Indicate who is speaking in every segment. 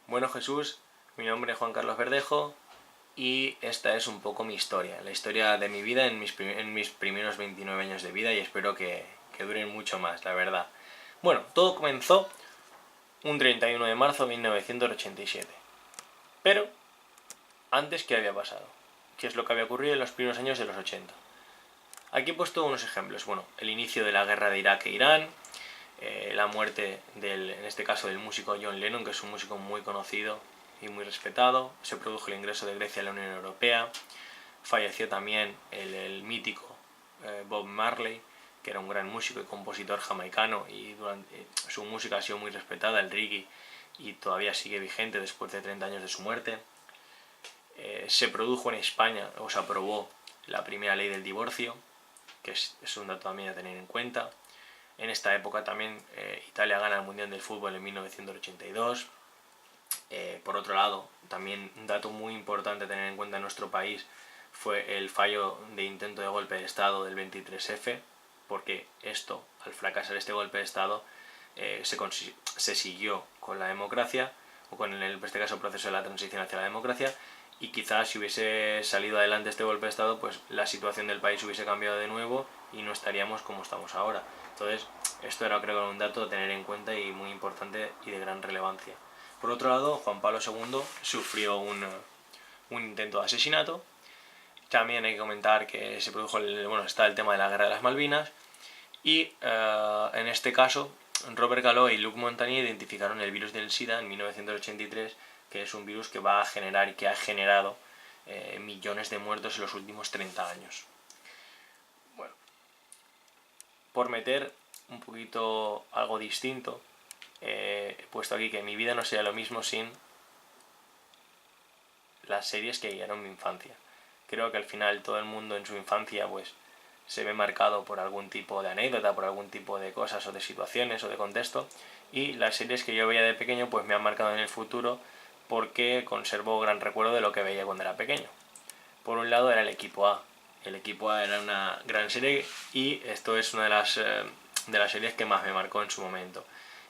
Speaker 1: Bueno, Jesús, mi nombre es Juan Carlos Verdejo y esta es un poco mi historia, la historia de mi vida en mis primeros 29 años de vida, y espero que duren mucho más, la verdad. Bueno, todo comenzó un 31 de marzo de 1987. Pero, antes, ¿qué había pasado? ¿Qué es lo que había ocurrido en los primeros años de los 80? Aquí he puesto unos ejemplos. Bueno, el inicio de la guerra de Irak e Irán, la muerte en este caso del músico John Lennon, que es un músico muy conocido y muy respetado. Se produjo el ingreso de Grecia a la Unión Europea. Falleció también el mítico Bob Marley, que era un gran músico y compositor jamaicano, y su música ha sido muy respetada, el reggae, y todavía sigue vigente después de 30 años de su muerte. Se produjo en España, o se aprobó la primera ley del divorcio, que es un dato también a tener en cuenta. En esta época también Italia gana el Mundial del Fútbol en 1982. Por otro lado, también un dato muy importante a tener en cuenta en nuestro país fue el fallo de intento de golpe de Estado del 23F, porque al fracasar este golpe de Estado, se siguió con la democracia, o con en este caso el proceso de la transición hacia la democracia, y quizás si hubiese salido adelante este golpe de Estado, pues la situación del país hubiese cambiado de nuevo y no estaríamos como estamos ahora. Entonces, esto era, creo, un dato a tener en cuenta y muy importante y de gran relevancia. Por otro lado, Juan Pablo II sufrió un intento de asesinato. También hay que comentar que se produjo está el tema de la guerra de las Malvinas, y en este caso Robert Gallo y Luc Montagnier identificaron el virus del SIDA en 1983, que es un virus que va a generar y que ha generado millones de muertos en los últimos 30 años. Bueno, por meter un poquito algo distinto, he puesto aquí que mi vida no sería lo mismo sin las series que guiaron mi infancia. Creo que al final todo el mundo en su infancia pues se ve marcado por algún tipo de anécdota, por algún tipo de cosas o de situaciones o de contexto, y las series que yo veía de pequeño pues me han marcado en el futuro porque conservo gran recuerdo de lo que veía cuando era pequeño. Por un lado era el Equipo A. El Equipo A era una gran serie y esto es una de las series que más me marcó en su momento.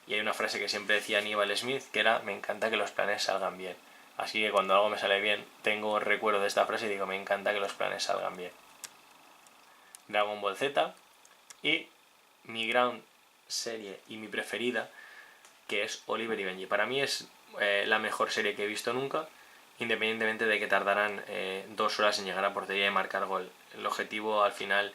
Speaker 1: Y hay una frase que siempre decía Aníbal Smith, que era: me encanta que los planes salgan bien. Así que cuando algo me sale bien, tengo recuerdo de esta frase y digo: me encanta que los planes salgan bien. Dragon Ball Z y mi gran serie y mi preferida, que es Oliver y Benji. Para mí es la mejor serie que he visto nunca, independientemente de que tardaran 2 horas en llegar a portería y marcar gol. El objetivo al final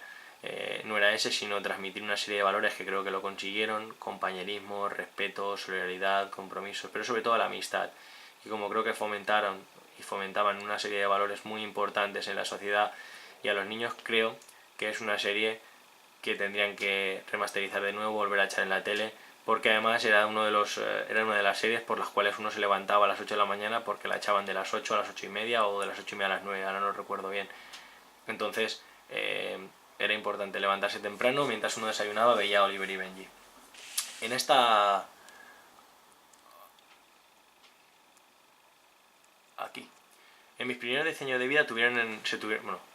Speaker 1: no era ese, sino transmitir una serie de valores que creo que lo consiguieron: compañerismo, respeto, solidaridad, compromiso, pero sobre todo la amistad. Y como creo que fomentaron y fomentaban una serie de valores muy importantes en la sociedad y a los niños, creo que es una serie que tendrían que remasterizar de nuevo, volver a echar en la tele, porque además era una de las series por las cuales uno se levantaba a las 8 de la mañana porque la echaban de las 8 a las 8 y media o de las 8 y media a las 9, ahora no recuerdo bien. Entonces era importante levantarse temprano, mientras uno desayunaba veía Oliver y Benji. En esta... aquí. En mis primeros 10 años de vida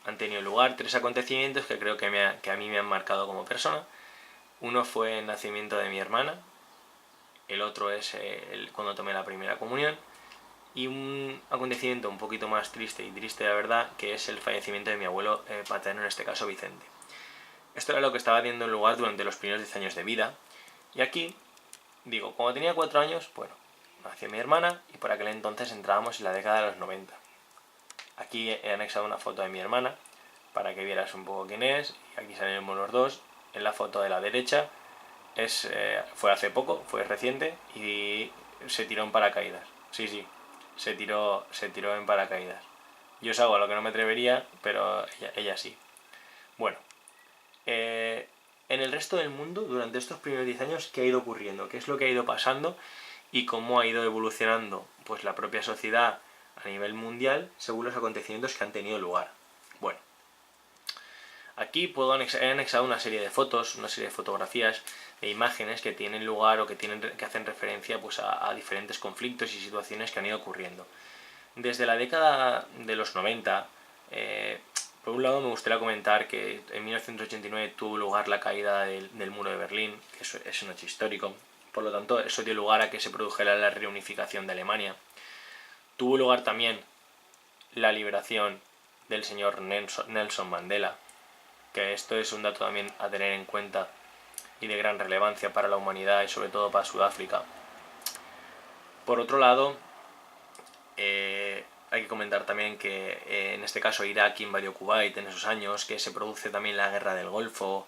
Speaker 1: han tenido lugar 3 acontecimientos que creo que a mí me han marcado como persona. Uno fue el nacimiento de mi hermana, el otro es cuando tomé la primera comunión, y un acontecimiento un poquito más triste, y triste la verdad, que es el fallecimiento de mi abuelo paterno, en este caso Vicente. Esto era lo que estaba teniendo lugar durante los primeros 10 años de vida, y aquí, digo, cuando tenía 4 años, bueno, nació mi hermana, y por aquel entonces entrábamos en la década de los 90. Aquí he anexado una foto de mi hermana, para que vieras un poco quién es, y aquí salimos los dos. En la foto de la derecha fue hace poco, fue reciente, y se tiró en paracaídas. Sí, se tiró en paracaídas. Yo es algo a lo que no me atrevería, pero ella sí. Bueno, en el resto del mundo, durante estos primeros 10 años, ¿qué ha ido ocurriendo? ¿Qué es lo que ha ido pasando? Y cómo ha ido evolucionando pues la propia sociedad a nivel mundial según los acontecimientos que han tenido lugar. Bueno, aquí he anexado una serie de fotos, una serie de fotografías, de imágenes que tienen lugar o que hacen referencia pues a diferentes conflictos y situaciones que han ido ocurriendo. Desde la década de los 90, por un lado me gustaría comentar que en 1989 tuvo lugar la caída del muro de Berlín, que es un hecho histórico. Por lo tanto, eso dio lugar a que se produjera la reunificación de Alemania. Tuvo lugar también la liberación del señor Nelson Mandela, que esto es un dato también a tener en cuenta y de gran relevancia para la humanidad y sobre todo para Sudáfrica. Por otro lado, hay que comentar también que en este caso Irak invadió Kuwait en esos años, que se produce también la guerra del Golfo.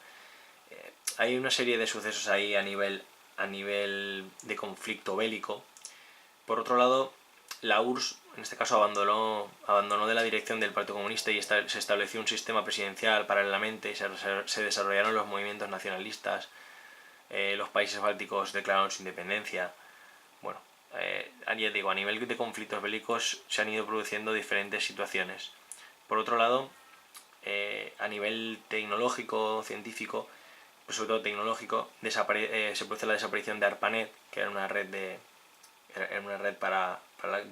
Speaker 1: Hay una serie de sucesos ahí a nivel de conflicto bélico. Por otro lado, la URSS en este caso abandonó de la dirección del Partido Comunista y se estableció un sistema presidencial paralelamente y se desarrollaron los movimientos nacionalistas. Los países bálticos declararon su independencia. Bueno, ya digo, a nivel de conflictos bélicos se han ido produciendo diferentes situaciones. Por otro lado, a nivel tecnológico, científico, pues sobre todo tecnológico, se produce la desaparición de ARPANET, que era una red de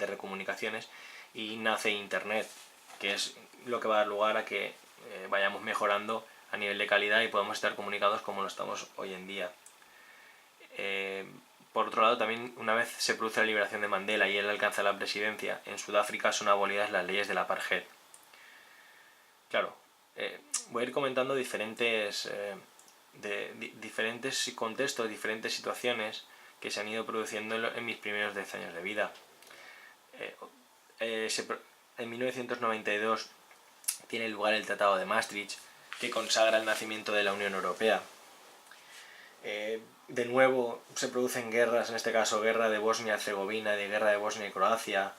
Speaker 1: recomunicaciones, y nace Internet, que es lo que va a dar lugar a que vayamos mejorando a nivel de calidad y podamos estar comunicados como lo estamos hoy en día. Por otro lado, también una vez se produce la liberación de Mandela y él alcanza la presidencia, en Sudáfrica son abolidas las leyes del apartheid. Claro, voy a ir comentando diferentes contextos, diferentes situaciones que se han ido produciendo en mis primeros 10 años de vida. En 1992 tiene lugar el Tratado de Maastricht, que consagra el nacimiento de la Unión Europea. De nuevo se producen guerras, en este caso guerra de Bosnia-Herzegovina, de guerra de Bosnia y Croacia.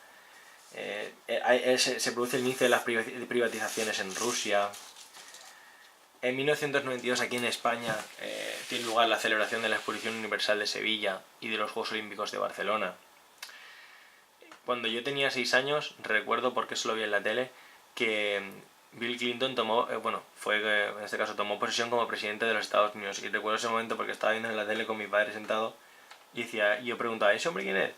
Speaker 1: Se produce el inicio de las privatizaciones en Rusia. En 1992 aquí en España tiene lugar la celebración de la Exposición Universal de Sevilla y de los Juegos Olímpicos de Barcelona. Cuando yo tenía 6 años, recuerdo, porque eso lo vi en la tele, que Bill Clinton tomó posesión como presidente de los Estados Unidos. Y recuerdo ese momento porque estaba viendo en la tele con mi padre sentado y yo preguntaba, ¿ese hombre quién es?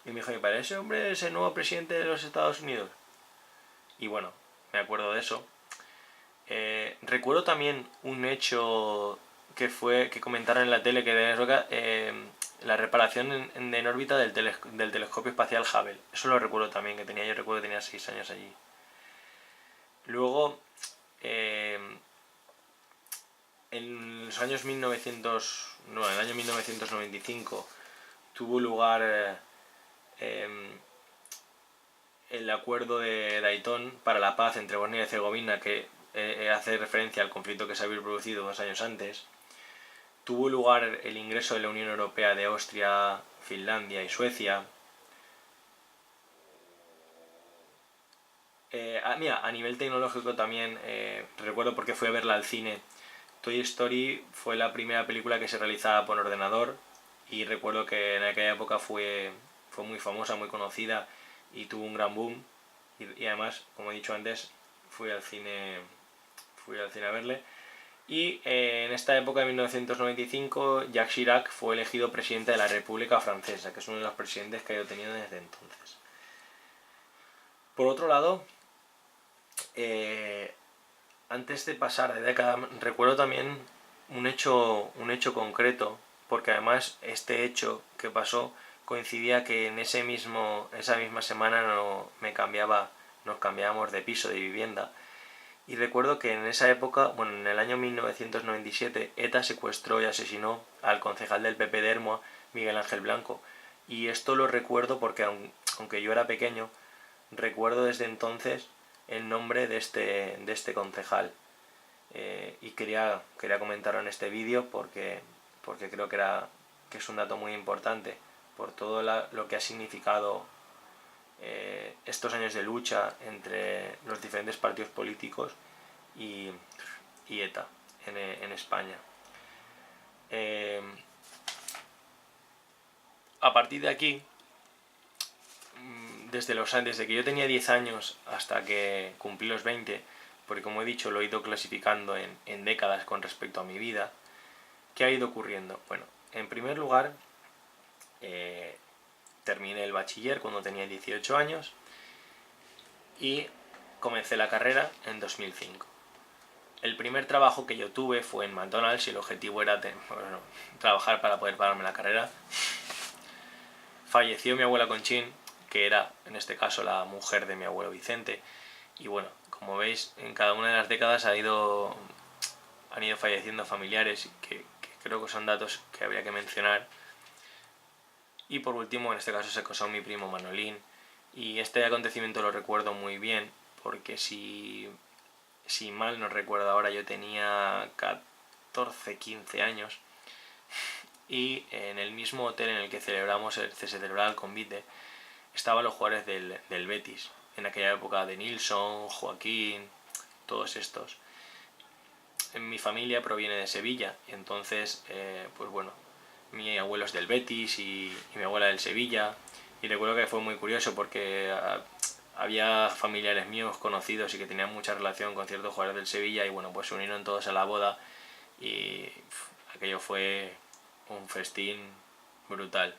Speaker 1: Y me dijo mi padre, ese hombre es el nuevo presidente de los Estados Unidos. Y bueno, me acuerdo de eso. Recuerdo también un hecho que comentaron en la tele, que de la reparación en órbita del telescopio espacial Hubble. Eso lo recuerdo también, yo recuerdo que tenía 6 años allí. Luego, en los años en el año 1995 tuvo lugar el acuerdo de Dayton para la paz entre Bosnia y Herzegovina, que hace referencia al conflicto que se había producido 2 años antes. Tuvo lugar el ingreso de la Unión Europea de Austria, Finlandia y Suecia. A nivel tecnológico también, recuerdo porque fui a verla al cine. Toy Story fue la primera película que se realizaba por ordenador y recuerdo que en aquella época fue muy famosa, muy conocida y tuvo un gran boom. Y además, como he dicho antes, fui al cine a verle. Y en esta época, de 1995, Jacques Chirac fue elegido presidente de la República Francesa, que es uno de los presidentes que he tenido desde entonces. Por otro lado, antes de pasar de década, recuerdo también un hecho concreto, porque además este hecho que pasó coincidía que en esa misma semana nos cambiábamos de piso, de vivienda. Y recuerdo que en esa época, en el año 1997, ETA secuestró y asesinó al concejal del PP de Ermua, Miguel Ángel Blanco. Y esto lo recuerdo porque, aunque yo era pequeño, recuerdo desde entonces el nombre de este concejal. Y quería comentarlo en este vídeo porque creo que es un dato muy importante por todo lo que ha significado estos años de lucha entre los diferentes partidos políticos y ETA en España. A partir de aquí, desde que yo tenía 10 años hasta que cumplí los 20, porque como he dicho lo he ido clasificando en décadas con respecto a mi vida, ¿qué ha ido ocurriendo? Bueno, en primer lugar, terminé el bachiller cuando tenía 18 años y comencé la carrera en 2005. El primer trabajo que yo tuve fue en McDonald's y el objetivo era trabajar para poder pagarme la carrera. Falleció mi abuela Conchín, que era en este caso la mujer de mi abuelo Vicente. Y bueno, como veis, en cada una de las décadas han ido falleciendo familiares, que creo que son datos que habría que mencionar. Y por último, en este caso se casó mi primo Manolín, y este acontecimiento lo recuerdo muy bien, porque si mal no recuerdo ahora, yo tenía 14, 15 años, y en el mismo hotel en el que se celebraba el convite estaban los jugadores del Betis, en aquella época de Nilsson, Joaquín, todos estos. Mi familia proviene de Sevilla, y entonces, pues bueno, mi abuelo es del Betis y mi abuela del Sevilla, y recuerdo que fue muy curioso porque había familiares míos conocidos y que tenían mucha relación con ciertos jugadores del Sevilla, y bueno, pues se unieron todos a la boda, y aquello fue un festín brutal.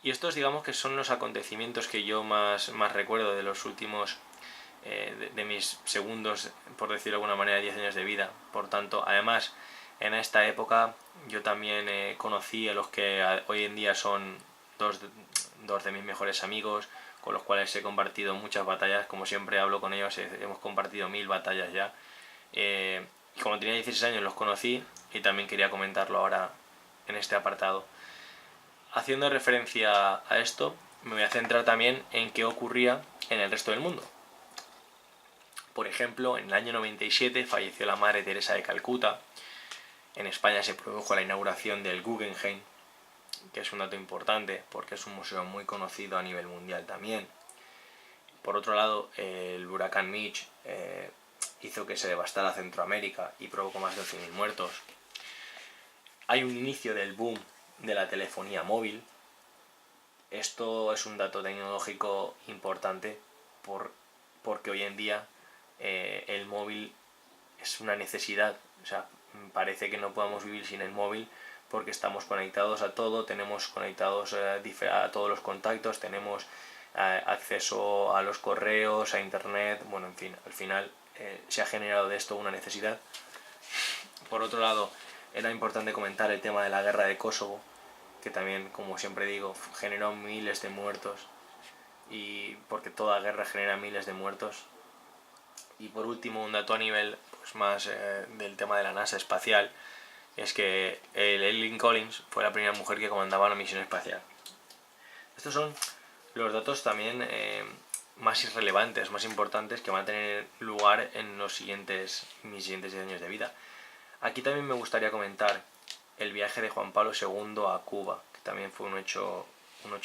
Speaker 1: Y estos, digamos, que son los acontecimientos que yo más recuerdo de los últimos, de mis segundos, por decirlo de alguna manera, 10 años de vida. Por tanto, además, en esta época yo también conocí a los que hoy en día son dos de mis mejores amigos, con los cuales he compartido muchas batallas. Como siempre hablo con ellos, hemos compartido 1000 batallas ya. Y cuando tenía 16 años los conocí, y también quería comentarlo ahora en este apartado. Haciendo referencia a esto, me voy a centrar también en qué ocurría en el resto del mundo. Por ejemplo, en el año 97 falleció la Madre Teresa de Calcuta. En España se produjo la inauguración del Guggenheim, que es un dato importante porque es un museo muy conocido a nivel mundial también. Por otro lado, el huracán Mitch hizo que se devastara Centroamérica y provocó más de 11.000 muertos. Hay un inicio del boom de la telefonía móvil. Esto es un dato tecnológico importante porque hoy en día el móvil es una necesidad. O sea, parece que no podamos vivir sin el móvil porque estamos conectados a todo, tenemos conectados a todos los contactos, tenemos acceso a los correos, a internet, bueno, en fin, al final se ha generado de esto una necesidad. Por otro lado, era importante comentar el tema de la guerra de Kosovo, que también, como siempre digo, generó miles de muertos, y porque toda guerra genera miles de muertos. Y por último, un dato a nivel pues más del tema de la NASA espacial, es que Eileen Collins fue la primera mujer que comandaba la misión espacial. Estos son los datos también más irrelevantes, más importantes, que van a tener lugar en mis siguientes 10 años de vida. Aquí también me gustaría comentar el viaje de Juan Pablo II a Cuba, que también fue un hecho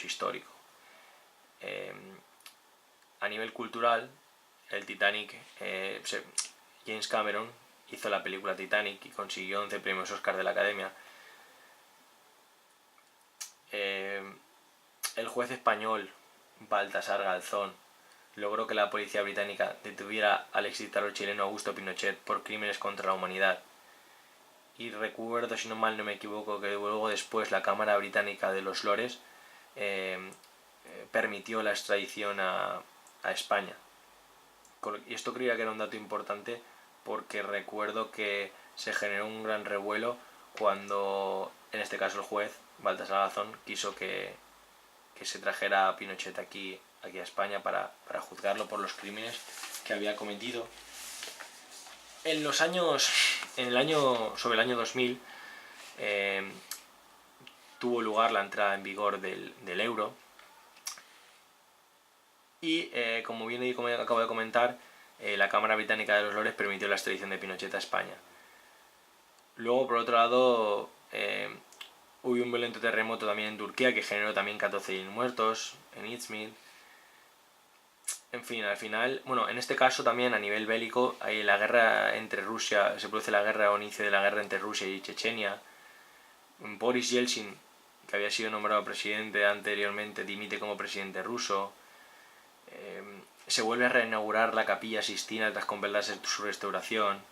Speaker 1: histórico. A nivel cultural, el Titanic, James Cameron hizo la película Titanic y consiguió 11 premios Oscar de la Academia. El juez español Baltasar Garzón logró que la policía británica detuviera al exdictador chileno Augusto Pinochet por crímenes contra la humanidad. Y recuerdo, si no mal no me equivoco, que luego después la Cámara Británica de los Lores permitió la extradición a España. Y esto creía que era un dato importante porque recuerdo que se generó un gran revuelo cuando, en este caso, el juez Baltasar Garzón quiso que se trajera a Pinochet aquí a España para juzgarlo por los crímenes que había cometido. Sobre el año 2000 tuvo lugar la entrada en vigor del euro, y como acabo de comentar, la Cámara Británica de los Lores permitió la extradición de Pinochet a España. Luego, por otro lado, hubo un violento terremoto también en Turquía que generó también 14.000 muertos en Izmir. En fin, al final, bueno, en este caso también a nivel bélico hay la guerra entre Rusia, se produce la guerra o inicio de la guerra entre Rusia y Chechenia. Boris Yeltsin, que había sido nombrado presidente anteriormente, dimite como presidente ruso. Se vuelve a reinaugurar la Capilla Sixtina tras completarse su restauración.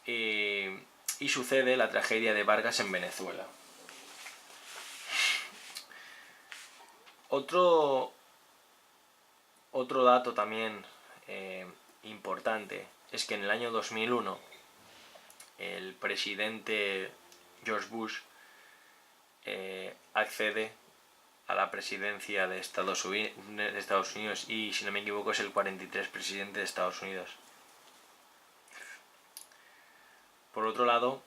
Speaker 1: Y sucede la tragedia de Vargas en Venezuela. Otro dato también importante es que en el año 2001 el presidente George Bush accede a la presidencia de Estados Unidos y, si no me equivoco, es el 43 presidente de Estados Unidos. Por otro lado,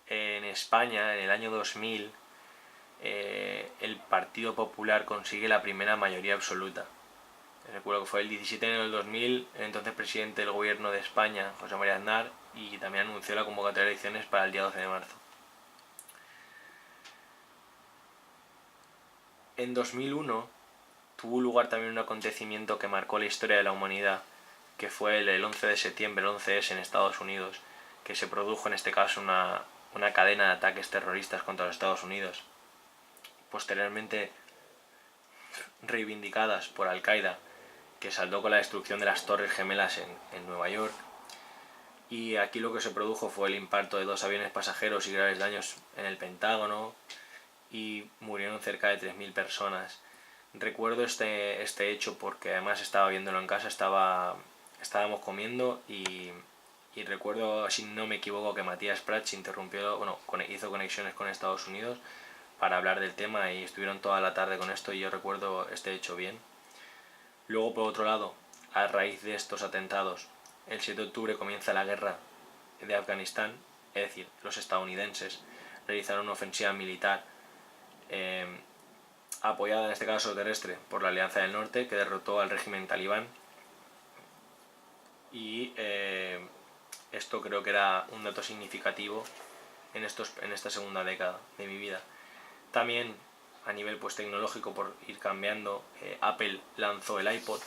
Speaker 1: en España, en el año 2000, el Partido Popular consigue la primera mayoría absoluta. Recuerdo que fue el 17 de enero del 2000, el entonces presidente del gobierno de España, José María Aznar, y también anunció la convocatoria de elecciones para el día 12 de marzo. En 2001 tuvo lugar también un acontecimiento que marcó la historia de la humanidad, que fue el 11 de septiembre, el 11S en Estados Unidos, que se produjo en este caso una cadena de ataques terroristas contra los Estados Unidos, posteriormente reivindicadas por Al-Qaeda, que saldó con la destrucción de las Torres Gemelas en Nueva York. Y aquí lo que se produjo fue el impacto de 2 aviones pasajeros y graves daños en el Pentágono, y murieron cerca de 3.000 personas. Recuerdo este hecho porque además estaba viéndolo en casa, estábamos comiendo y recuerdo, si no me equivoco, que Matías Prats hizo conexiones con Estados Unidos para hablar del tema y estuvieron toda la tarde con esto, y yo recuerdo este hecho bien. Luego, por otro lado, a raíz de estos atentados, el 7 de octubre comienza la guerra de Afganistán, es decir, los estadounidenses realizaron una ofensiva militar apoyada en este caso terrestre por la Alianza del Norte, que derrotó al régimen talibán, y esto creo que era un dato significativo en esta segunda década de mi vida. También a nivel pues tecnológico, por ir cambiando, Apple lanzó el iPod.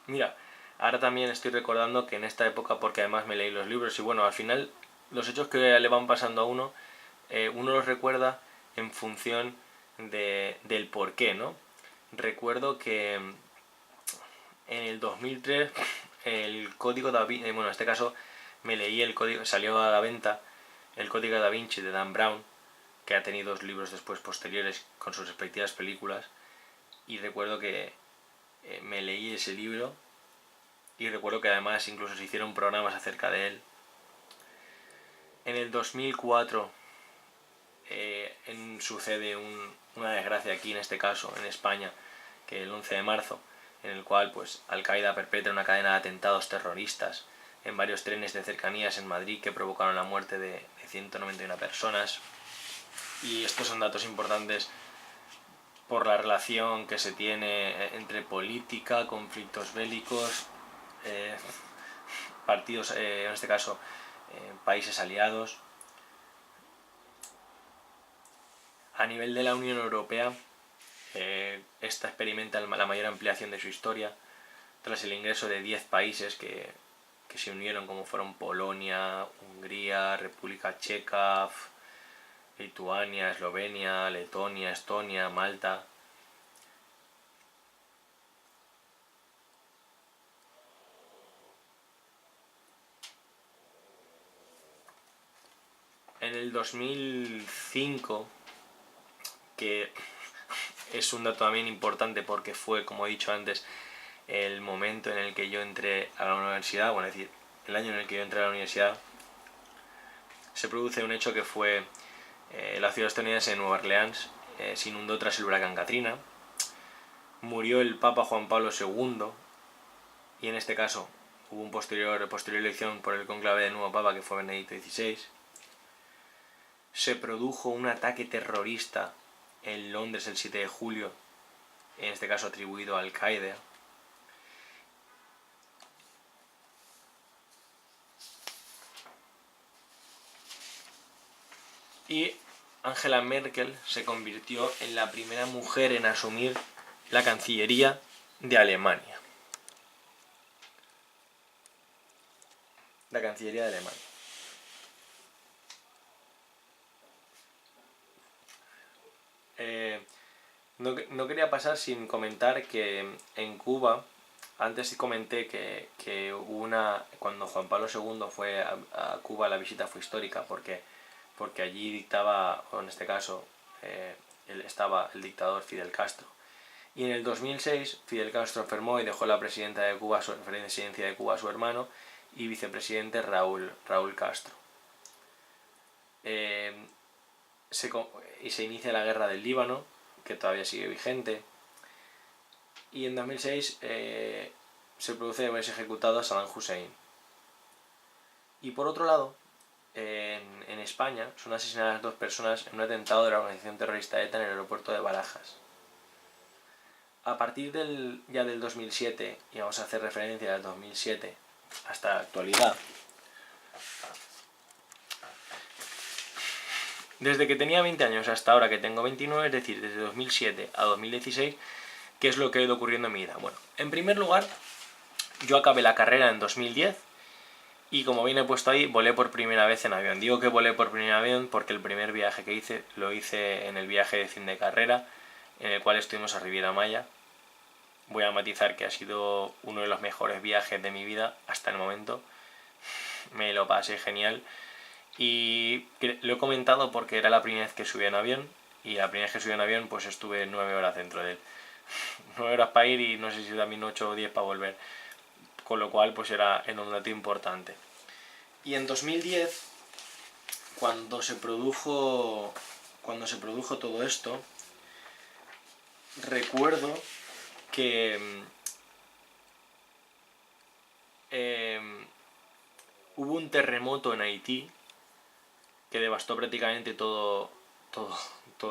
Speaker 1: Mira, ahora también estoy recordando que en esta época, porque además me leí los libros, y bueno, al final los hechos que le van pasando a uno, uno los recuerda en función del porqué, ¿no? Recuerdo que en el 2003 el código da Vinci, bueno, en este caso me leí el código, salió a la venta el código da Vinci de Dan Brown, que ha tenido 2 libros después posteriores con sus respectivas películas, y recuerdo que me leí ese libro, y recuerdo que además incluso se hicieron programas acerca de él. En el 2004 sucede una desgracia aquí, en este caso en España, que el 11 de marzo, en el cual pues Al-Qaeda perpetra una cadena de atentados terroristas en varios trenes de cercanías en Madrid que provocaron la muerte de 191 personas. Y estos son datos importantes por la relación que se tiene entre política, conflictos bélicos, partidos, en este caso países aliados. A nivel de la Unión Europea, esta experimenta la mayor ampliación de su historia tras el ingreso de 10 países que se unieron, como fueron Polonia, Hungría, República Checa, Lituania, Eslovenia, Letonia, Estonia, Malta. En el 2005, que es un dato también importante porque fue, como he dicho antes, el momento en el que yo entré a la universidad, bueno, es decir, el año en el que yo entré a la universidad, se produce un hecho que fue la ciudad estadounidense de Nueva Orleans se inundó tras el huracán Katrina. Murió el Papa Juan Pablo II, y en este caso hubo una posterior elección por el conclave del nuevo Papa, que fue Benedicto XVI. Se produjo un ataque terrorista en Londres el 7 de julio, en este caso atribuido a Al-Qaeda. Y Angela Merkel se convirtió en la primera mujer en asumir la Cancillería de Alemania. La Cancillería de Alemania. No quería pasar sin comentar que en Cuba, antes comenté que hubo cuando Juan Pablo II fue a Cuba, la visita fue histórica porque allí dictaba, o en este caso estaba el dictador Fidel Castro. Y en el 2006 Fidel Castro enfermó y dejó la presidencia de Cuba a su hermano, y vicepresidente Raúl Castro. Se inicia la guerra del Líbano, que todavía sigue vigente, y en 2006 se produce haberse ejecutado a Saddam Hussein. Y por otro lado, en España son asesinadas 2 personas en un atentado de la organización terrorista ETA en el aeropuerto de Barajas. A partir del 2007, y vamos a hacer referencia al 2007 hasta la actualidad, desde que tenía 20 años hasta ahora que tengo 29, es decir, desde 2007 a 2016, ¿qué es lo que ha ido ocurriendo en mi vida? Bueno, en primer lugar, yo acabé la carrera en 2010 y como bien he puesto ahí, volé por primera vez en avión. Digo que volé por primera vez porque el primer viaje que hice lo hice en el viaje de fin de carrera, en el cual estuvimos a Riviera Maya. Voy a matizar que ha sido uno de los mejores viajes de mi vida hasta el momento. Me lo pasé genial. Y lo he comentado porque era la primera vez que subí en avión, y la primera vez que subí en avión pues estuve 9 horas dentro de él. 9 horas para ir y no sé si también 8 o 10 para volver, con lo cual pues era en un dato importante. Y en 2010, cuando se produjo todo esto, recuerdo que hubo un terremoto en Haití que devastó prácticamente todo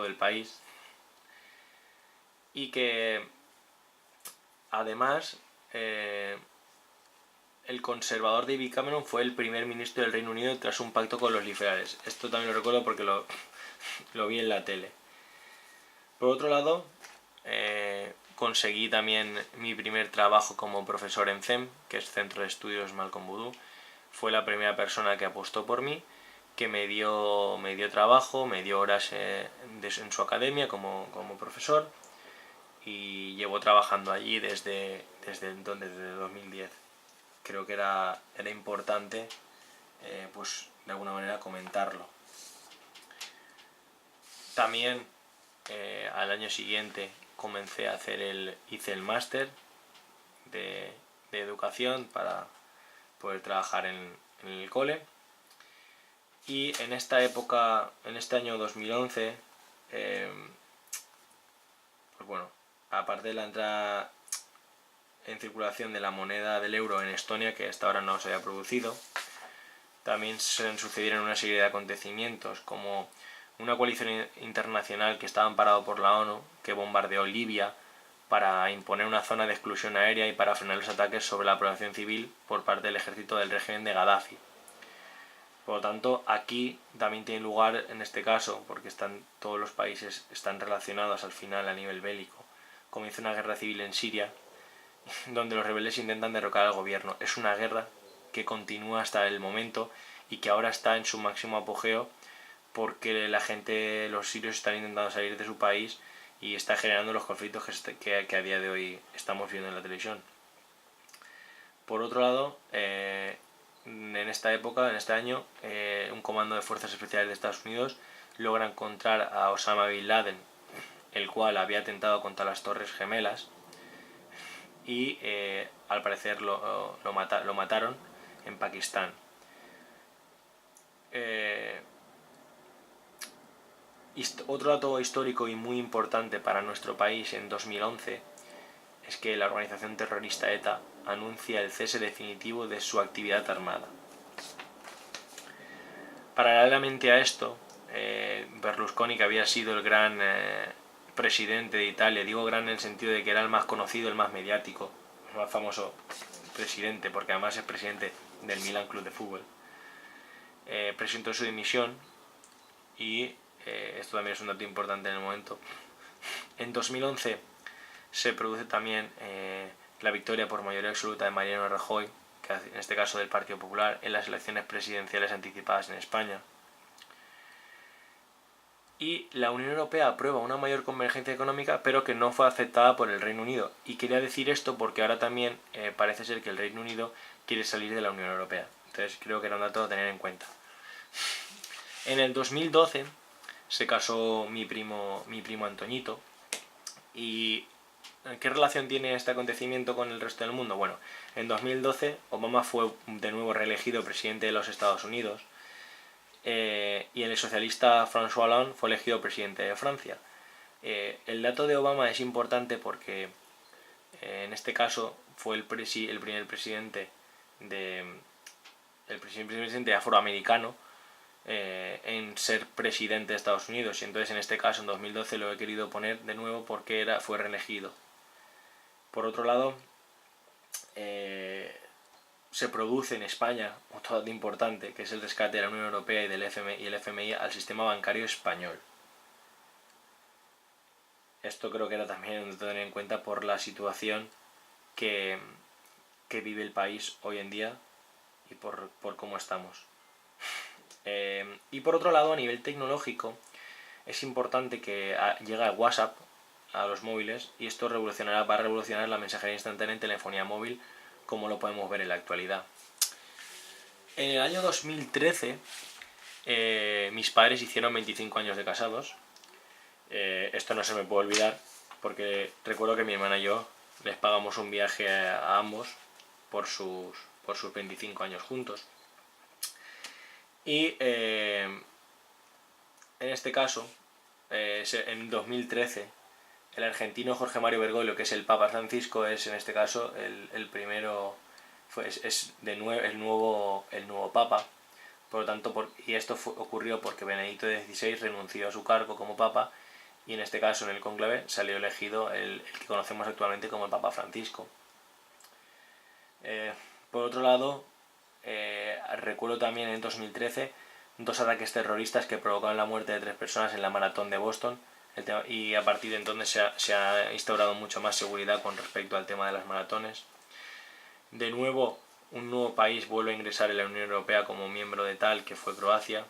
Speaker 1: el país, y que además el conservador David Cameron fue el primer ministro del Reino Unido tras un pacto con los liberales. Esto también lo recuerdo porque lo vi en la tele. Por otro lado, conseguí también mi primer trabajo como profesor en CEM, que es Centro de Estudios Malcolm Voodoo. Fue la primera persona que apostó por mí, que me dio trabajo, me dio horas en su academia como profesor, y llevo trabajando allí desde 2010. Creo que era importante pues de alguna manera comentarlo. También al año siguiente hice el máster de educación para poder trabajar en el cole. Y en esta época, en este año 2011, pues bueno, aparte de la entrada en circulación de la moneda del euro en Estonia, que hasta ahora no se había producido, también se sucedieron una serie de acontecimientos, como una coalición internacional que estaba amparado por la ONU, que bombardeó Libia para imponer una zona de exclusión aérea y para frenar los ataques sobre la población civil por parte del ejército del régimen de Gaddafi. Por lo tanto, aquí también tiene lugar, en este caso, porque todos los países están relacionados al final a nivel bélico, comienza una guerra civil en Siria, donde los rebeldes intentan derrocar al gobierno. Es una guerra que continúa hasta el momento y que ahora está en su máximo apogeo porque los sirios están intentando salir de su país y está generando los conflictos que a día de hoy estamos viendo en la televisión. Por otro lado, en esta época, en este año, un comando de fuerzas especiales de Estados Unidos logra encontrar a Osama Bin Laden, el cual había atentado contra las Torres Gemelas, y al parecer lo mataron en Pakistán. Otro dato histórico y muy importante para nuestro país en 2011 es que la organización terrorista ETA anuncia el cese definitivo de su actividad armada. Paralelamente a esto, Berlusconi, que había sido el gran presidente de Italia, digo gran en el sentido de que era el más conocido, el más mediático, el más famoso presidente, porque además es presidente del Milan Club de Fútbol, presentó su dimisión, y esto también es un dato importante en el momento. En 2011 se produce también la victoria por mayoría absoluta de Mariano Rajoy, que en este caso del Partido Popular, en las elecciones presidenciales anticipadas en España. Y la Unión Europea aprueba una mayor convergencia económica, pero que no fue aceptada por el Reino Unido. Y quería decir esto porque ahora también parece ser que el Reino Unido quiere salir de la Unión Europea. Entonces creo que era un dato a tener en cuenta. En el 2012 se casó mi primo Antoñito, y ¿Qué relación tiene este acontecimiento con el resto del mundo? Bueno, en 2012 Obama fue de nuevo reelegido presidente de los Estados Unidos y el socialista François Hollande fue elegido presidente de Francia. El dato de Obama es importante porque en este caso fue el primer presidente afroamericano en ser presidente de Estados Unidos, y entonces en este caso en 2012 lo he querido poner de nuevo porque fue reelegido. Por otro lado, se produce en España otro dato importante, que es el rescate de la Unión Europea y el FMI al sistema bancario español. Esto creo que era también de tener en cuenta por la situación que vive el país hoy en día y por cómo estamos. Y por otro lado, a nivel tecnológico, es importante que llegue WhatsApp a los móviles, y esto va a revolucionar la mensajería instantánea en telefonía móvil, como lo podemos ver en la actualidad. En el año 2013 mis padres hicieron 25 años de casados. Esto no se me puede olvidar porque recuerdo que mi hermana y yo les pagamos un viaje a ambos por sus 25 años juntos. Y en este caso, en 2013, el argentino Jorge Mario Bergoglio, que es el Papa Francisco, es en este caso el primero, es el nuevo Papa. Por lo tanto, y esto ocurrió porque Benedicto XVI renunció a su cargo como Papa, y en este caso, en el cónclave, salió elegido el que conocemos actualmente como el Papa Francisco. Por otro lado, recuerdo también en 2013 2 ataques terroristas que provocaron la muerte de 3 personas en la maratón de Boston, y a partir de entonces se ha instaurado mucho más seguridad con respecto al tema de las maratones. De nuevo, un nuevo país vuelve a ingresar en la Unión Europea como miembro de tal, que fue Croacia.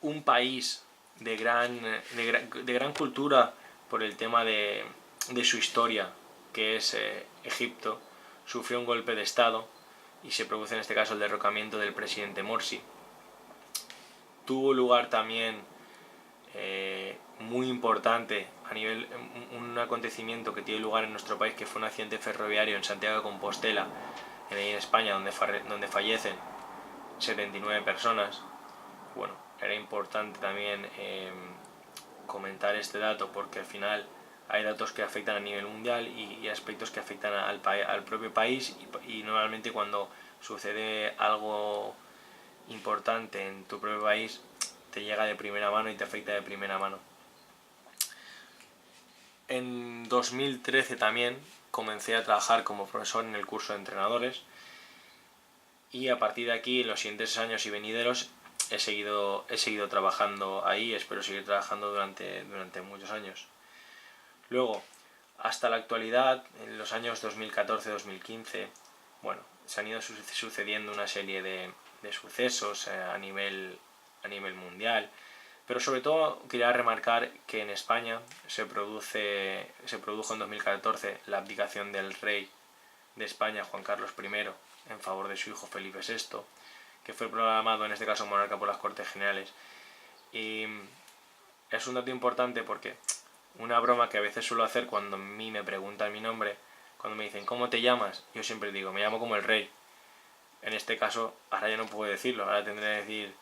Speaker 1: Un país de gran cultura por el tema de su historia, que es Egipto, sufrió un golpe de estado y se produce en este caso el derrocamiento del presidente Morsi. Tuvo lugar también muy importante un acontecimiento que tiene lugar en nuestro país, que fue un accidente ferroviario en Santiago de Compostela, en España, donde fallecen 79 personas. Bueno, era importante también comentar este dato porque al final hay datos que afectan a nivel mundial y aspectos que afectan al propio país, y normalmente cuando sucede algo importante en tu propio país te llega de primera mano y te afecta de primera mano. En 2013 también comencé a trabajar como profesor en el curso de entrenadores, y a partir de aquí, en los siguientes años y venideros, he seguido trabajando ahí. Espero seguir trabajando durante muchos años. Luego, hasta la actualidad, en los años 2014-2015, bueno, se han ido sucediendo una serie de sucesos a nivel mundial, pero sobre todo quería remarcar que en España se produjo en 2014 la abdicación del rey de España, Juan Carlos I, en favor de su hijo Felipe VI, que fue proclamado en este caso monarca por las Cortes Generales. Y es un dato importante porque una broma que a veces suelo hacer cuando a mí me preguntan mi nombre, cuando me dicen ¿cómo te llamas?, yo siempre digo, me llamo como el rey. En este caso, ahora ya no puedo decirlo, ahora tendré que decir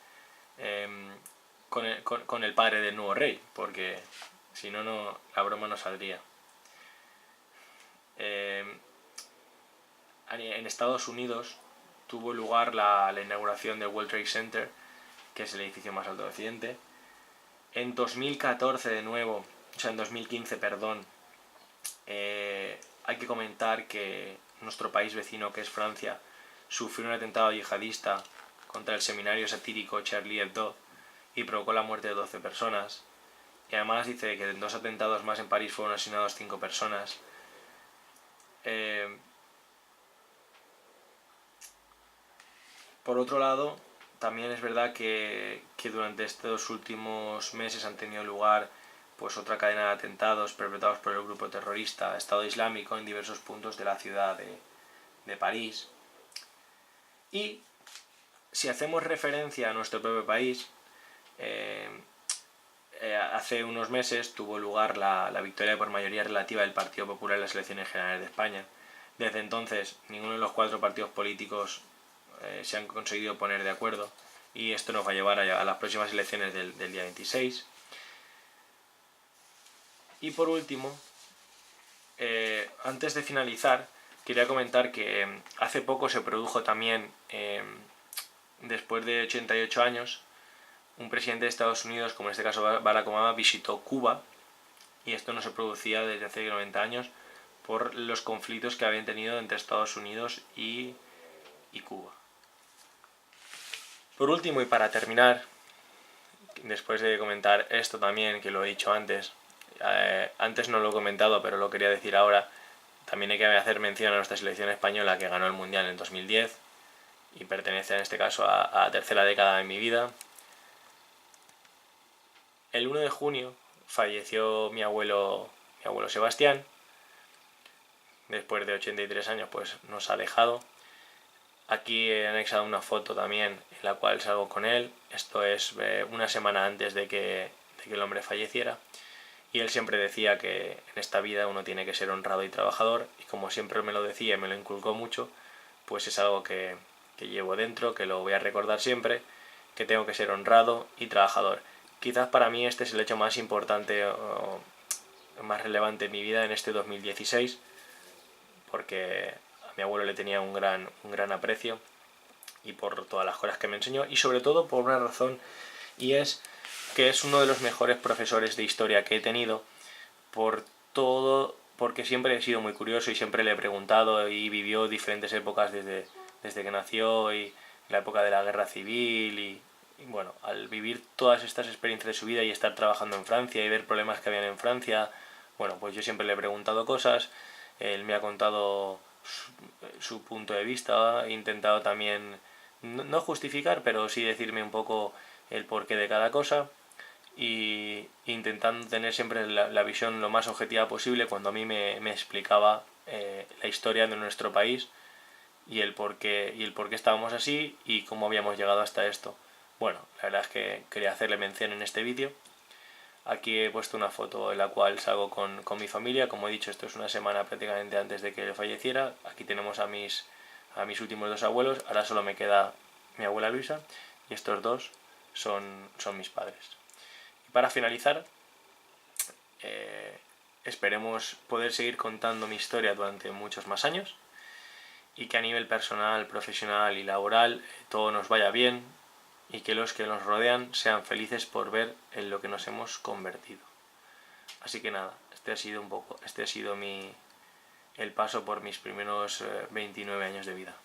Speaker 1: con el padre del nuevo rey, porque si no, la broma no saldría. En Estados Unidos tuvo lugar la inauguración del World Trade Center, que es el edificio más alto de Occidente. En 2014 de nuevo, o sea en 2015, perdón, hay que comentar que nuestro país vecino, que es Francia, sufrió un atentado yihadista contra el seminario satírico Charlie Hebdo y provocó la muerte de 12 personas. Y además dice que en 2 atentados más en París fueron asesinados 5 personas. Por otro lado, también es verdad que durante estos últimos meses han tenido lugar pues otra cadena de atentados perpetrados por el grupo terrorista Estado Islámico en diversos puntos de la ciudad de París. Y si hacemos referencia a nuestro propio país, hace unos meses tuvo lugar la victoria por mayoría relativa del Partido Popular en las elecciones generales de España. Desde entonces, ninguno de los 4 partidos políticos se han conseguido poner de acuerdo, y esto nos va a llevar a las próximas elecciones del día 26. Y por último, antes de finalizar, quería comentar que hace poco se produjo también, después de 88 años, un presidente de Estados Unidos, como en este caso Barack Obama, visitó Cuba, y esto no se producía desde hace 90 años por los conflictos que habían tenido entre Estados Unidos y Cuba. Por último, y para terminar, después de comentar esto también, que lo he dicho antes, antes no lo he comentado, pero lo quería decir ahora, también hay que hacer mención a nuestra selección española, que ganó el Mundial en 2010 y pertenece en este caso a la tercera década de mi vida. El 1 de junio falleció mi abuelo Sebastián. Después de 83 años pues nos ha dejado. Aquí he anexado una foto también en la cual salgo con él. Esto es una semana antes de que el hombre falleciera. Y él siempre decía que en esta vida uno tiene que ser honrado y trabajador, y como siempre me lo decía y me lo inculcó mucho, pues es algo que llevo dentro, que lo voy a recordar siempre, que tengo que ser honrado y trabajador. Quizás para mí este es el hecho más importante o más relevante en mi vida en este 2016, porque a mi abuelo le tenía un gran aprecio, y por todas las cosas que me enseñó, y sobre todo por una razón, y es que es uno de los mejores profesores de historia que he tenido, porque siempre he sido muy curioso y siempre le he preguntado, y vivió diferentes épocas desde que nació, y la época de la guerra civil, y bueno, al vivir todas estas experiencias de su vida y estar trabajando en Francia y ver problemas que habían en Francia, bueno, pues yo siempre le he preguntado cosas, él me ha contado su punto de vista, he intentado también no justificar, pero sí decirme un poco el porqué de cada cosa, y intentando tener siempre la visión lo más objetiva posible cuando a mí me explicaba la historia de nuestro país y el por qué estábamos así y cómo habíamos llegado hasta esto. Bueno, la verdad es que quería hacerle mención en este vídeo. Aquí he puesto una foto en la cual salgo con mi familia. Como he dicho, esto es una semana prácticamente antes de que él falleciera. Aquí tenemos a mis últimos 2 abuelos. Ahora solo me queda mi abuela Luisa, y estos 2 son mis padres. Y para finalizar, esperemos poder seguir contando mi historia durante muchos más años, y que a nivel personal, profesional y laboral todo nos vaya bien, y que los que nos rodean sean felices por ver en lo que nos hemos convertido. Así que nada, este ha sido el paso por mis primeros 29 años de vida.